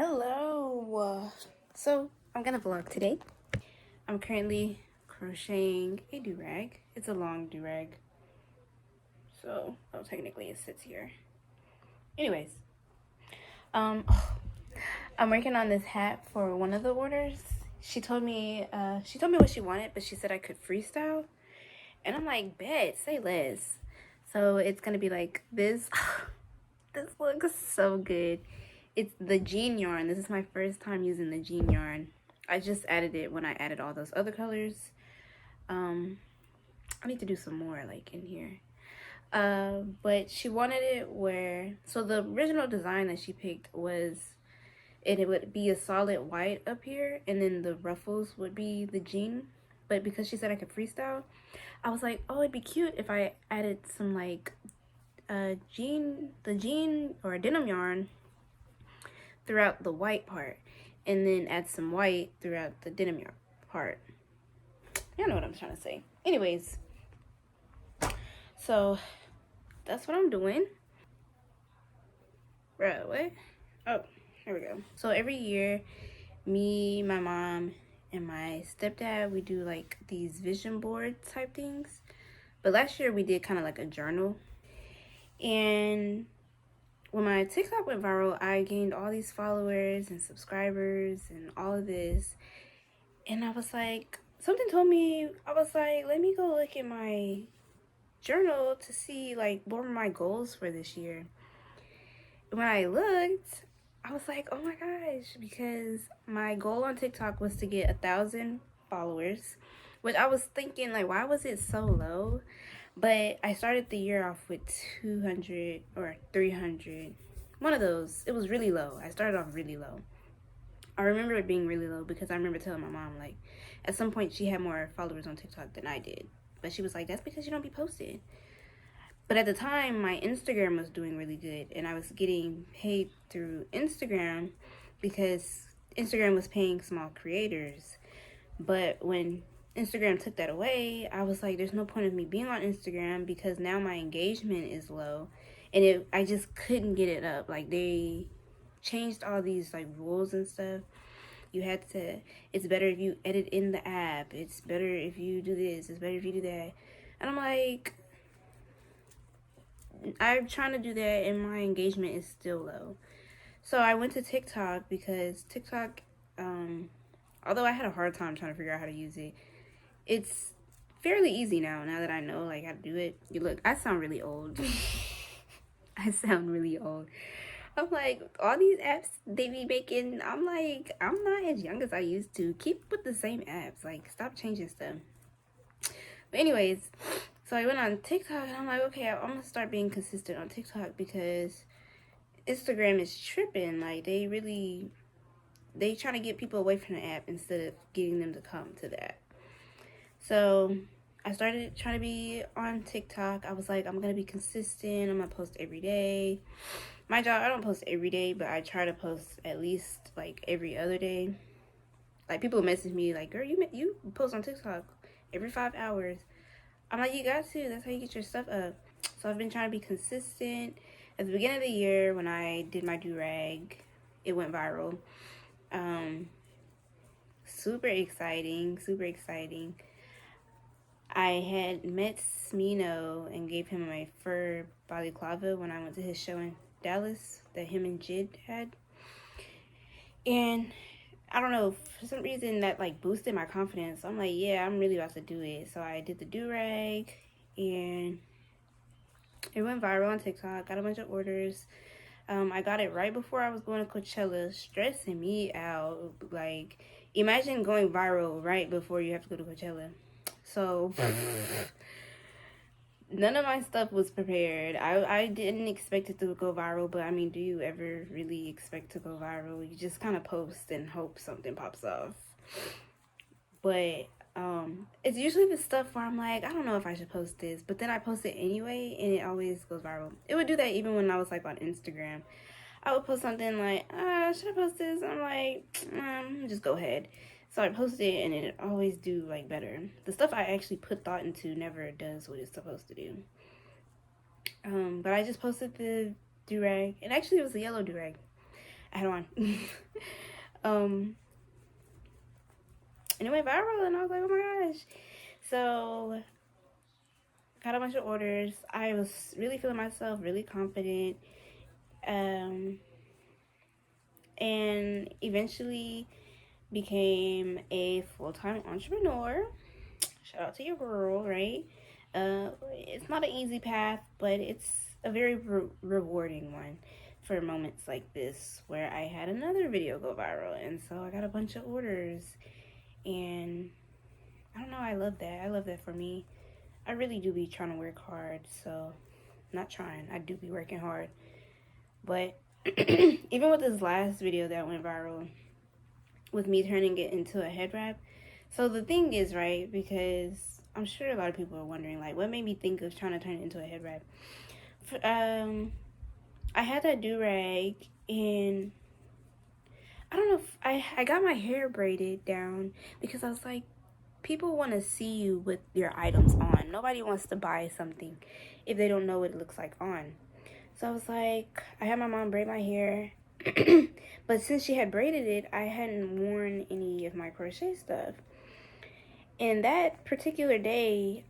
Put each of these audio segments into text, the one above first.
Hello. So I'm gonna vlog today. I'm currently crocheting a do-rag. It's a long do-rag. So, well, technically it sits here. Anyways, um, I'm working on this hat for one of the orders. She told me what she wanted, but she said I could freestyle. And I'm like, bet, say less. So it's gonna be like this. This looks so good. It's the jean yarn. This is my first time using the jean yarn. I just added it when I added all those other colors. I need to do some more like in here. But she wanted it where, so the original design that she picked was, it would be a solid white up here, and then the ruffles would be the jean. But because she said I could freestyle, I was like, oh, it'd be cute if I added some like jean or denim yarn throughout the white part, and then add some white throughout the denim yarn part. You know what I'm trying to say. Anyways, so that's what I'm doing. Bro, what? Oh, here we go. So every year, me, my mom, and my stepdad, we do like these vision board type things. But last year we did kind of like a journal. And when my TikTok went viral, I gained all these followers and subscribers and all of this. And I was like, something told me, I was like, let me go look at my journal to see like what were my goals for this year. And when I looked, I was like, oh my gosh, because my goal on TikTok was to get 1,000 followers, which I was thinking like, why was it so low? But I started the year off with 200 or 300, one of those. It was really low. I started off really low. I remember it being really low because I remember telling my mom, like, at some point she had more followers on TikTok than I did. But she was like, that's because you don't be posting. But at the time, my Instagram was doing really good, and I was getting paid through Instagram because Instagram was paying small creators. But when Instagram took that away, I was like, there's no point of me being on Instagram because now my engagement is low, and I just couldn't get it up. Like, they changed all these like rules and stuff. You had to, it's better if you edit in the app, it's better if you do this, it's better if you do that. And I'm like, I'm trying to do that and my engagement is still low. So I went to TikTok because TikTok, although I had a hard time trying to figure out how to use it, it's fairly easy now that I know like how to do it. You look, I sound really old. I sound really old. I'm like, all these apps they be making, I'm like, I'm not as young as I used to. Keep with the same apps. Like, stop changing stuff. But anyways, so I went on TikTok and I'm like, okay, I'm gonna start being consistent on TikTok because Instagram is tripping. Like, they trying to get people away from the app instead of getting them to come to the app. So I started trying to be on TikTok. I was like, I'm gonna be consistent. I'm gonna post every day. My job, I don't post every day, but I try to post at least like every other day. Like, people message me like, girl, you post on TikTok every 5 hours. I'm like, you got to. That's how you get your stuff up. So I've been trying to be consistent. At the beginning of the year, when I did my do-rag, it went viral. Super exciting, super exciting. I had met Smino and gave him my fur balaclava when I went to his show in Dallas that him and Jid had. And I don't know, for some reason that like boosted my confidence. I'm like, yeah, I'm really about to do it. So I did the do-rag and it went viral on TikTok. Got a bunch of orders. I got it right before I was going to Coachella, stressing me out. Like, imagine going viral right before you have to go to Coachella. So none of my stuff was prepared. I didn't expect it to go viral, but I mean, do you ever really expect to go viral? You just kind of post and hope something pops off. But it's usually the stuff where I'm like, I don't know if I should post this, but then I post it anyway and it always goes viral. It would do that even when I was like on Instagram. I would post something like, should I post this? I'm like, just go ahead. So I posted it and it always do like better. The stuff I actually put thought into never does what it's supposed to do. But I just posted the do-rag, and actually it was a yellow do-rag. I had on. And it went viral, and I was like, oh my gosh. So got a bunch of orders. I was really feeling myself, really confident. And eventually became a full-time entrepreneur. Shout out to your girl, right? It's not an easy path, but it's a very rewarding one for moments like this where I had another video go viral, and so I got a bunch of orders, and I don't know, I love that. I love that for me. I really do be trying to work hard, so not trying, I do be working hard. But even with this last video that went viral, with me turning it into a head wrap, so the thing is, right, because I'm sure a lot of people are wondering, like, what made me think of trying to turn it into a head wrap? I had that do-rag, and I don't know if I got my hair braided down because I was like, people want to see you with your items on. Nobody wants to buy something if they don't know what it looks like on. So I was like, I had my mom braid my hair. But since she had braided it, I hadn't worn any of my crochet stuff. And that particular day,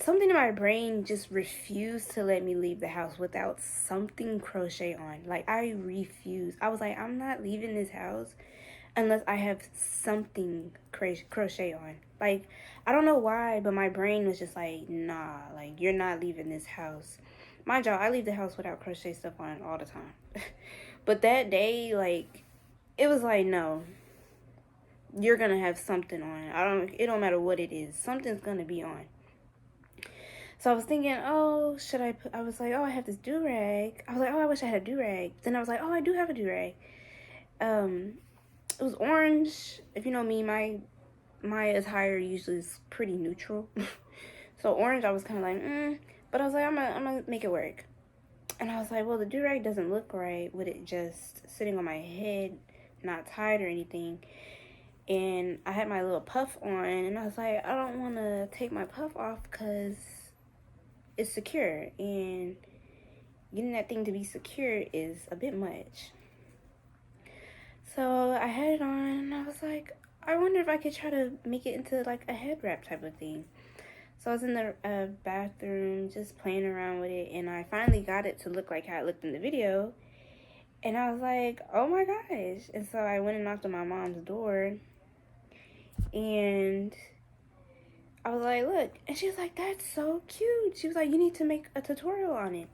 something in my brain just refused to let me leave the house without something crochet on. Like, I refused. I was like, I'm not leaving this house unless I have something crochet on. Like, I don't know why, but my brain was just like, nah, like, you're not leaving this house. Mind y'all, I leave the house without crochet stuff on all the time. But that day, like, it was like, no, you're gonna have something on. It don't matter what it is. Something's gonna be on. So I was thinking, oh, I was like, oh, I have this do-rag. I was like, oh, I wish I had a do-rag. Then I was like, oh, I do have a do-rag. It was orange. If you know me, my attire usually is pretty neutral. So orange, I was kind of like, but I was like, I'm gonna make it work. And I was like, well, the do-rag doesn't look right with it just sitting on my head, not tied or anything. And I had my little puff on, and I was like, I don't want to take my puff off because it's secure, and getting that thing to be secure is a bit much. So I had it on, and I was like, I wonder if I could try to make it into like a head wrap type of thing. So I was in the bathroom just playing around with it, and I finally got it to look like how it looked in the video. And I was like, oh my gosh. And so I went and knocked on my mom's door, and I was like, look. And she was like, that's so cute. She was like, you need to make a tutorial on it.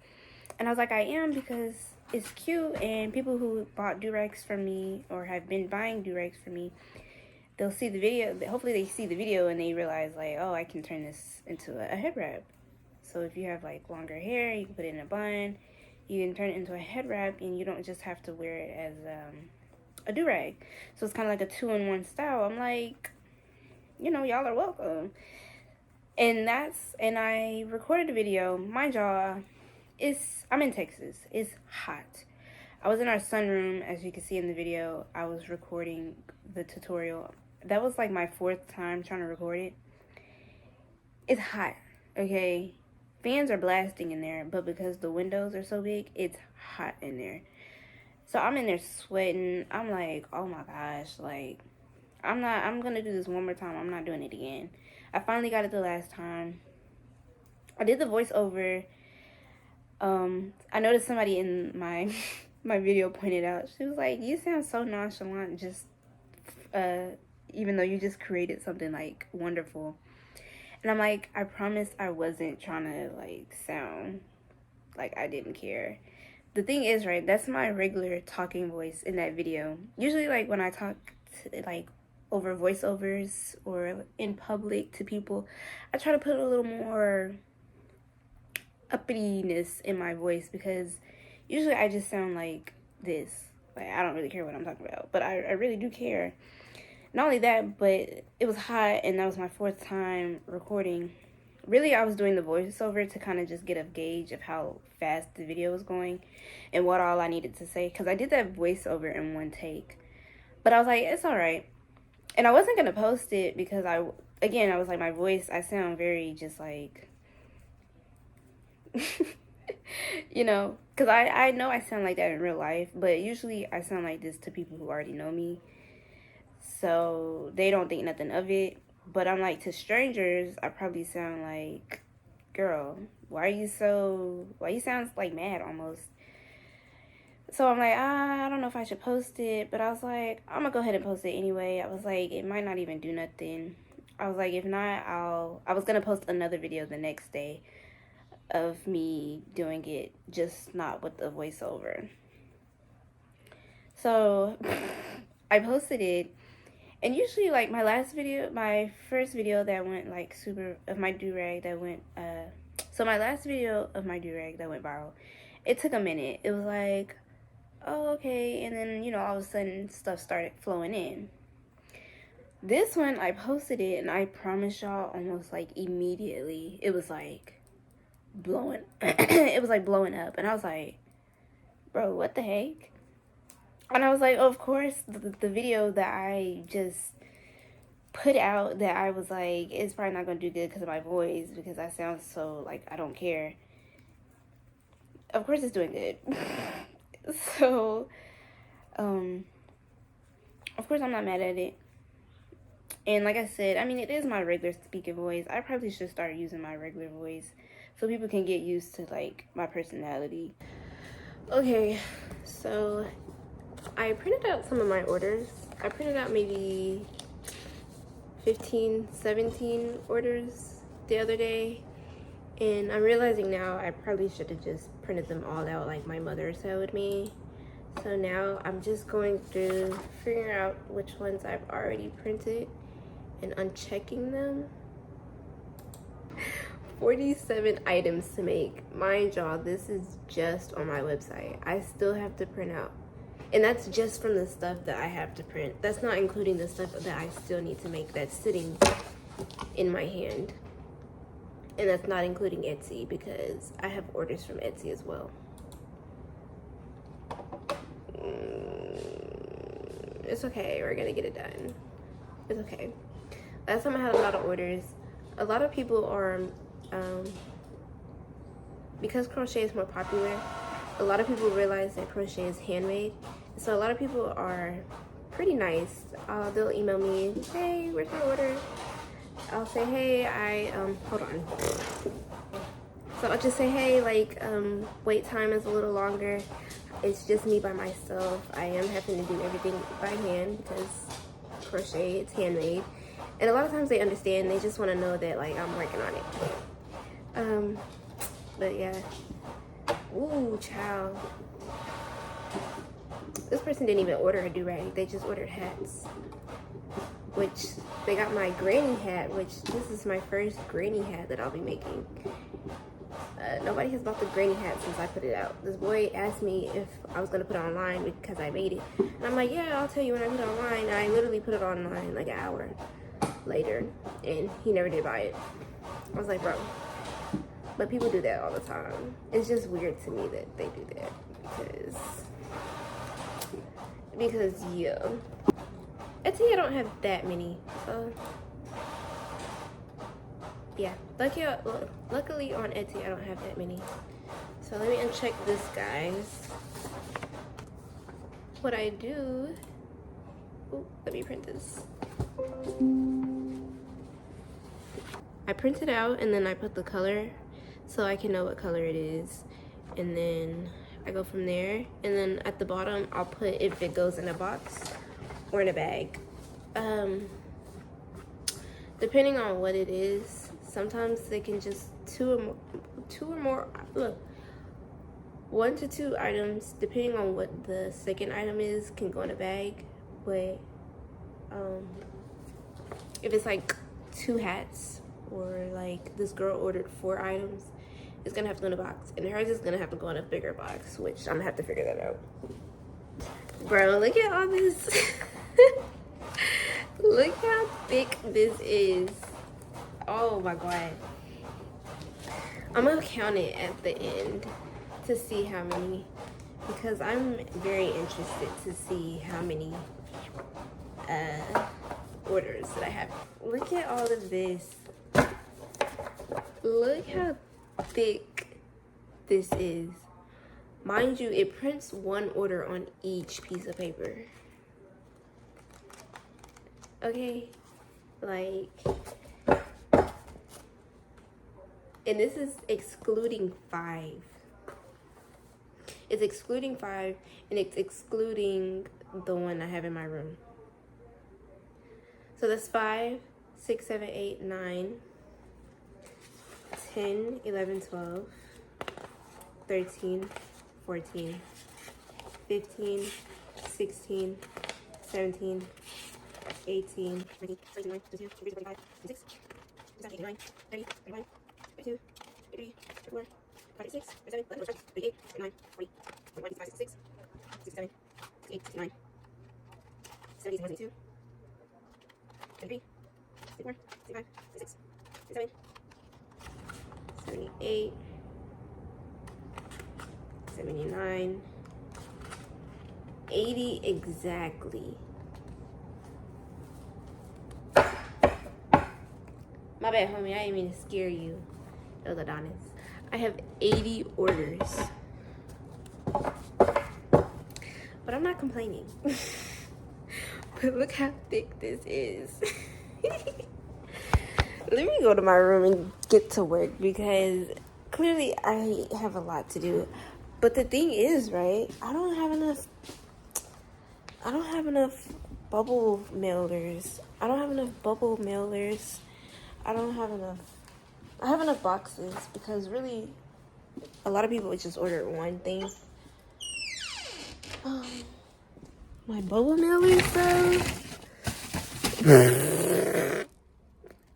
And I was like, I am, because it's cute, and people who bought do-rags from me or have been buying do-rags from me, they'll see the video. Hopefully they see the video and they realize, like, oh, I can turn this into a head wrap. So if you have like longer hair, you can put it in a bun. You can turn it into a head wrap, and you don't just have to wear it as a do-rag. So it's kind of like a 2-in-1 style. I'm like, you know, y'all are welcome. And I recorded a video. Mind y'all, I'm in Texas. It's hot. I was in our sunroom, as you can see in the video. I was recording the tutorial. That was like my 4th time trying to record it. It's hot, okay? Fans are blasting in there, but because the windows are so big, it's hot in there. So I'm in there sweating. I'm like, oh my gosh, like, I'm gonna do this one more time. I'm not doing it again. I finally got it the last time. I did the voiceover. I noticed somebody in my my video pointed out, she was like, you sound so nonchalant, just even though you just created something like wonderful. And I'm like, I promise I wasn't trying to like sound like I didn't care. The thing is, right, that's my regular talking voice in that video. Usually, like, when I talk to, like, over voiceovers or in public to people, I try to put a little more uppityness in my voice, because usually I just sound like this. Like, I don't really care what I'm talking about, but I really do care. Not only that, but it was hot, and that was my 4th time recording. Really, I was doing the voiceover to kind of just get a gauge of how fast the video was going and what all I needed to say, because I did that voiceover in 1 take. But I was like, it's all right. And I wasn't going to post it because I was like, my voice, I sound very just like, you know, Because I know I sound like that in real life, but usually I sound like this to people who already know me. So they don't think nothing of it. But I'm like, to strangers, I probably sound like, girl, why you sound like mad almost. So I'm like, I don't know if I should post it, but I was like, I'm gonna go ahead and post it anyway. I was like, it might not even do nothing. I was like, if not, I was gonna post another video the next day of me doing it, just not with the voiceover. So I posted it, and usually like my first video that went like super of my do-rag that went so my last video of my do-rag that went viral, it took a minute. It was like, oh, okay, and then, you know, all of a sudden stuff started flowing in. This one, I posted it, and I promise y'all, almost like immediately, it was like blowing it was like blowing up, and I was like, bro, what the heck? And I was like, oh, of course the video that I just put out, that I was like, it's probably not gonna do good because of my voice, because I sound so like I don't care, of course it's doing good. So of course I'm not mad at it. And like I said, I mean, it is my regular speaking voice. I probably should start using my regular voice so people can get used to like my personality. Okay, so I printed out some of my orders. I printed out maybe 15, 17 orders the other day. And I'm realizing now I probably should have just printed them all out like my mother showed me. So now I'm just going through figuring out which ones I've already printed and unchecking them. 47 items to make. Mind y'all, this is just on my website. I still have to print out. And that's just from the stuff that I have to print. That's not including the stuff that I still need to make that's sitting in my hand. And that's not including Etsy, because I have orders from Etsy as well. It's okay, we're gonna get it done. It's okay. Last time I had a lot of orders. A lot of people are, because crochet is more popular, a lot of people realize that crochet is handmade. So a lot of people are pretty nice. They'll email me, hey, where's my order? I'll say, hey, hold on. So I'll just say, hey, like, wait time is a little longer. It's just me by myself. I am having to do everything by hand because crochet, it's handmade. And a lot of times they understand. They just want to know that, like, I'm working on it. But yeah. Ooh, child. This person didn't even order a do-rag. They just ordered hats. Which, they got my granny hat, which this is my first granny hat that I'll be making. Nobody has bought the granny hat since I put it out. This boy asked me if I was going to put it online because I made it. And I'm like, yeah, I'll tell you when I put it online. And I literally put it online like an hour later. And he never did buy it. I was like, bro. But people do that all the time. It's just weird to me that they do that. Because yeah. Etsy, I don't have that many. So yeah, luckily on Etsy I don't have that many. So let me uncheck this, guys. What I do, ooh, let me print this. I print it out and then I put the color so I can know what color it is, and then I go from there. And then at the bottom I'll put if it goes in a box or in a bag. Depending on what it is, sometimes they can just one to two items, depending on what the second item is, can go in a bag. But if it's like 2 hats, or like this girl ordered 4 items, it's gonna have to go in a box, and hers is gonna have to go in a bigger box, which I'm gonna have to figure that out. Bro, look at all this. Look how thick this is. Oh my god. I'm gonna count it at the end to see how many, because I'm very interested to see how many orders that I have. Look at all of this. Look how thick this is. Mind you, it prints one order on each piece of paper. Okay, like, and this is excluding 5. It's excluding 5, and it's excluding the one I have in my room. So that's 5, 6, 7, 8, 9, 10, 11, 12, 13, 14, 15, 16, 17, 18, 19, 20, 21, 22, 23, 25, 26, 27, 29, 30, 31, 32, 33, 34, 36, 37, 38, 39, 40, 41, 45, 66, 67, 68, 69, 70, 72, 73, 64, 65, 66, 67, 78, 79, 80 exactly. My bad, homie. I didn't mean to scare you. That was Adonis. I have 80 orders. But I'm not complaining. But look how thick this is. Let me go to my room and get to work because clearly I have a lot to do. But the thing is, right, I don't have enough bubble mailers. I have enough boxes because really a lot of people would just order one thing. My bubble mailers though,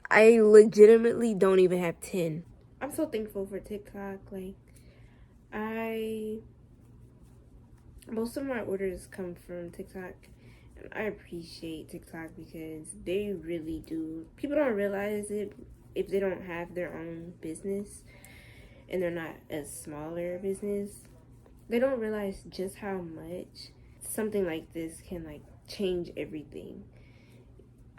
I legitimately don't even have 10. I'm so thankful for TikTok. Like, most of my orders come from TikTok. And I appreciate TikTok because they really do. People don't realize it if they don't have their own business and they're not a smaller business. They don't realize just how much something like this can like change everything.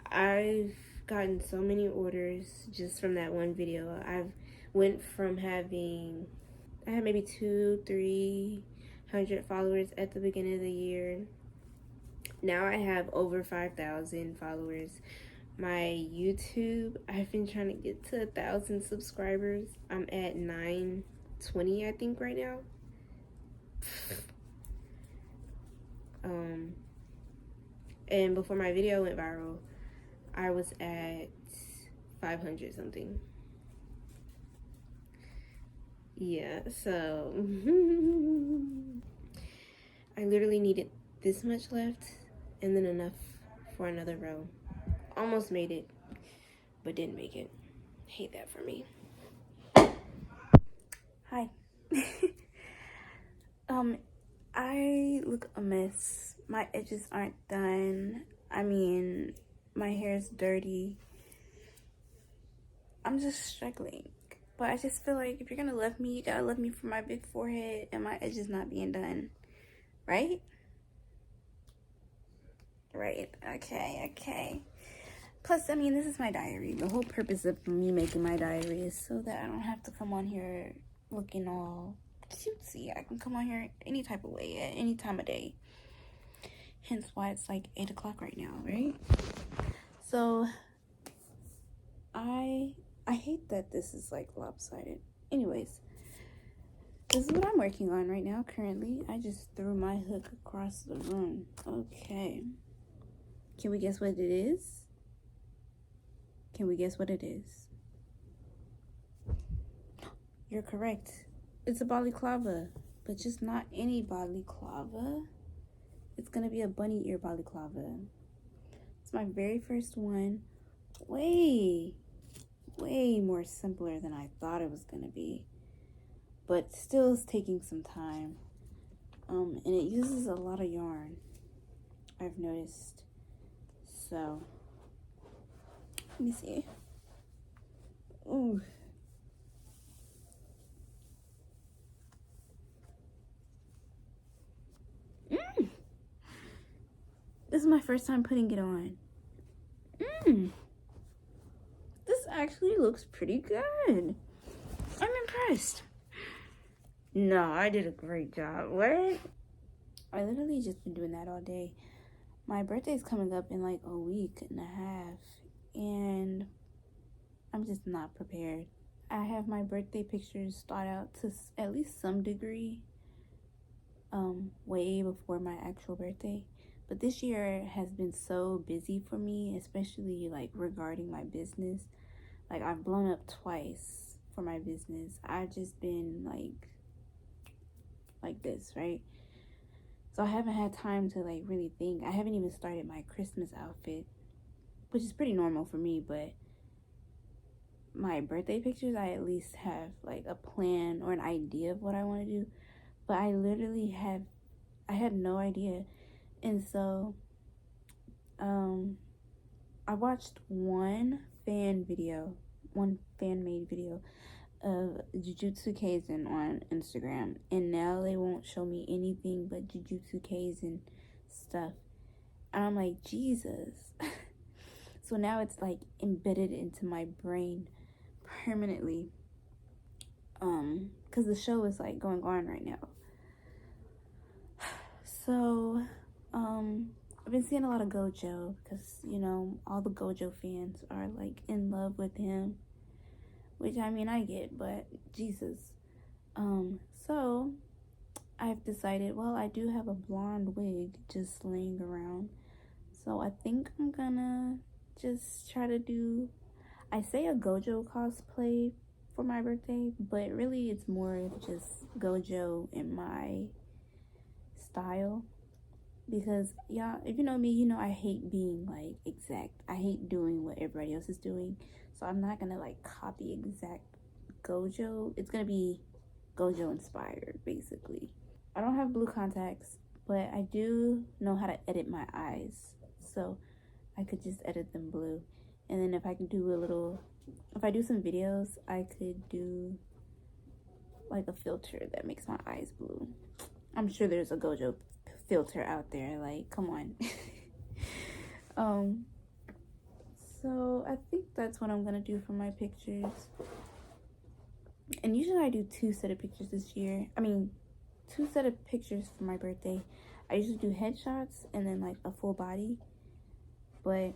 I've gotten so many orders just from that one video. I've went from I had maybe 200-300 followers at the beginning of the year. Now I have over 5,000 followers. My YouTube, I've been trying to get to 1,000 subscribers. I'm at 920, I think, right now. And before my video went viral, I was at 500 something. Yeah, so I literally needed this much left and then enough for another row. Almost made it, but didn't make it. Hate that for me. Hi. I look a mess. My edges aren't done. I mean, my hair is dirty. I'm just struggling. But I just feel like if you're gonna love me, you gotta love me for my big forehead and my edges not being done. Right? Right. Okay. Plus, I mean, this is my diary. The whole purpose of me making my diary is so that I don't have to come on here looking all cutesy. I can come on here any type of way at any time of day. Hence why it's like 8 o'clock right now, right? So, I hate that this is like lopsided. Anyways, this is what I'm working on right now currently. I just threw my hook across the room. Okay. Can we guess what it is? You're correct. It's a balaclava, but just not any balaclava. It's gonna be a bunny ear balaclava. It's my very first one. Way more simpler than I thought it was gonna be, but still is taking some time. And it uses a lot of yarn, I've noticed. So let me see. Ooh. This is my first time putting it on. This actually looks pretty good. I'm impressed. No, I did a great job. What? I literally just been doing that all day. My birthday's coming up in like a week and a half, and I'm just not prepared. I have my birthday pictures thought out to at least some degree, way before my actual birthday. But this year has been so busy for me, especially like regarding my business. Like I've blown up twice for my business. I've just been like this, right? So I haven't had time to like really think. I haven't even started my Christmas outfit, which is pretty normal for me, but my birthday pictures, I at least have like a plan or an idea of what I want to do. But I had no idea. And so I watched one fan made video of Jujutsu Kaisen on Instagram, and now they won't show me anything but Jujutsu Kaisen stuff. And I'm like, Jesus. So now it's like embedded into my brain permanently. Because the show is like going on right now. So, I've been seeing a lot of Gojo because, you know, all the Gojo fans are like in love with him, which I mean, I get, but Jesus. So I've decided, well, I do have a blonde wig just laying around. So I think I'm gonna just try to do, I say a Gojo cosplay for my birthday, but really it's more of just Gojo in my style. Because y'all, if you know me, you know I hate being like exact. I hate doing what everybody else is doing. So I'm not gonna like copy exact Gojo. It's gonna be Gojo inspired, basically. I don't have blue contacts, but I do know how to edit my eyes. So I could just edit them blue. And then if I do some videos, I could do like a filter that makes my eyes blue. I'm sure there's a Gojo filter out there, like, come on. So I think that's what I'm gonna do for my pictures. And usually I do 2 set of pictures this year. I mean, 2 set of pictures for my birthday. I usually do headshots and then like a full body, but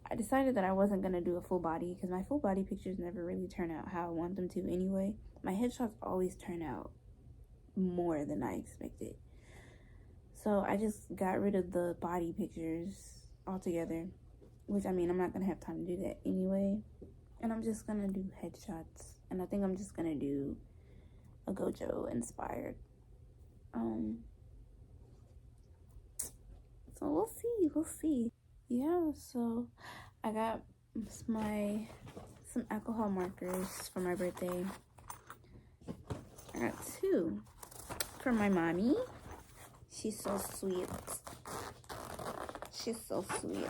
I decided that I wasn't gonna do a full body because my full body pictures never really turn out how I want them to anyway. My headshots always turn out more than I expected. So I just got rid of the body pictures altogether, which I mean, I'm not gonna have time to do that anyway. And I'm just gonna do headshots. And I think I'm just gonna do a Gojo inspired. So we'll see. Yeah, so I got some alcohol markers for my birthday. I got 2 for my mommy. She's so sweet. She's so sweet.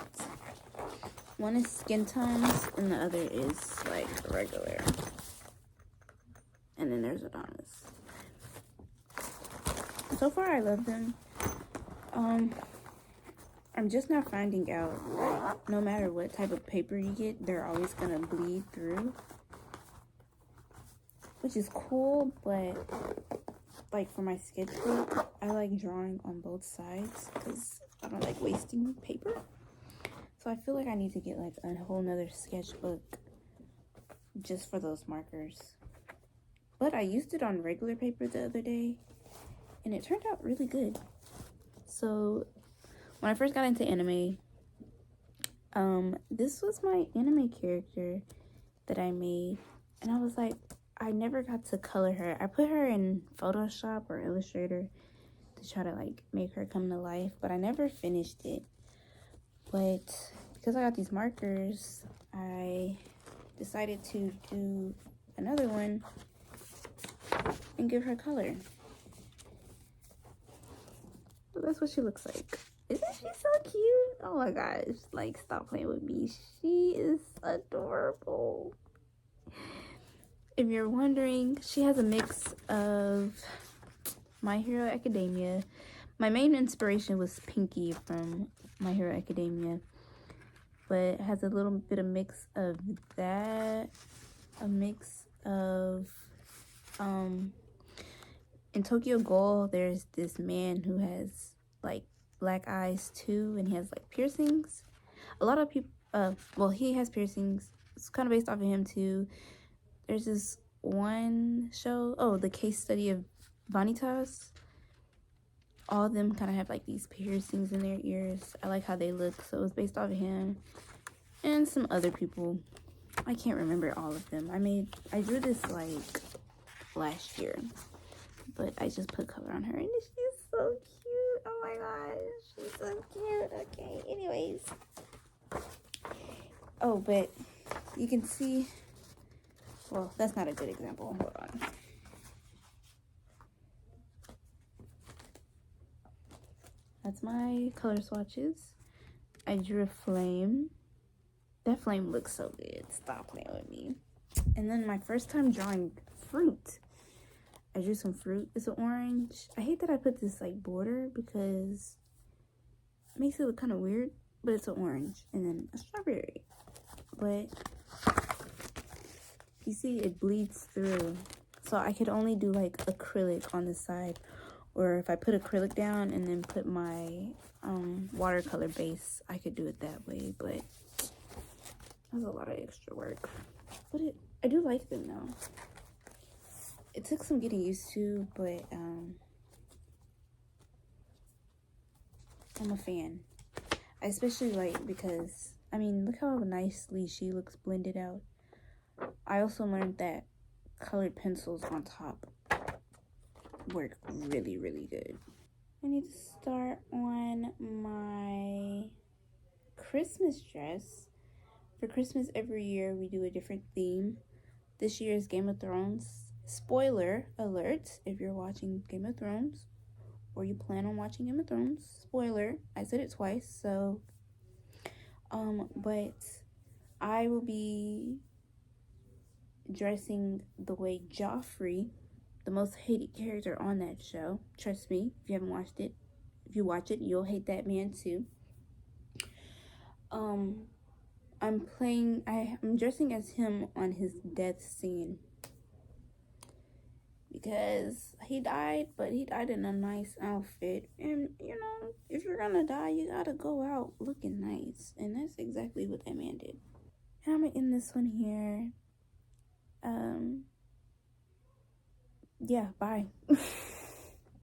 One is skin tones and the other is like regular. And then there's Adonis. So far I love them. I'm just now finding out like no matter what type of paper you get, they're always gonna bleed through. Which is cool, but like for my sketchbook, I like drawing on both sides because I don't like wasting paper. So I feel like I need to get like a whole nother sketchbook just for those markers. But I used it on regular paper the other day and it turned out really good. So when I first got into anime, this was my anime character that I made, and I was like, I never got to color her. I put her in Photoshop or Illustrator to try to like make her come to life, but I never finished it. But because I got these markers, I decided to do another one and give her color. So that's what she looks like. Isn't she so cute? Oh my gosh, like stop playing with me. She is adorable. If you're wondering, she has a mix of My Hero Academia. My main inspiration was Pinky from My Hero Academia, but it has a little bit of mix of that, a mix of in Tokyo Ghoul, there's this man who has like black eyes too, and he has like piercings. A lot of people, well, he has piercings. It's kind of based off of him too. There's this one show, oh, the case study of Vanitas. All of them kind of have like these piercings in their ears. I like how they look, so it was based off of him and some other people. I can't remember all of them. I drew this like last year, but I just put color on her, and she's so cute. Oh my gosh, she's so cute. Okay, anyways. Oh, but you can see, well, that's not a good example. Hold on. That's my color swatches. I drew a flame. That flame looks so good. Stop playing with me. And then my first time drawing fruit. I drew some fruit. It's an orange. I hate that I put this like border because it makes it look kind of weird, but it's an orange. And then a strawberry. But you see it bleeds through. So I could only do like acrylic on the side. Or if I put acrylic down and then put my watercolor base, I could do it that way. But that's a lot of extra work. But I do like them though. It took some getting used to, but I'm a fan. I especially like because, I mean, look how nicely she looks blended out. I also learned that colored pencils on top work really, really good. I need to start on my Christmas dress. For Christmas every year we do a different theme. This year is Game of Thrones. Spoiler alert if you're watching Game of Thrones or you plan on watching Game of Thrones. Spoiler, I said it twice, so but I will be dressing the way Joffrey, the most hated character on that show. Trust me, if you haven't watched it, if you watch it, you'll hate that man too. I'm dressing as him on his death scene because he died, but he died in a nice outfit. And you know, if you're gonna die, you gotta go out looking nice, and that's exactly what that man did. And I'm gonna end this one here. Yeah, bye.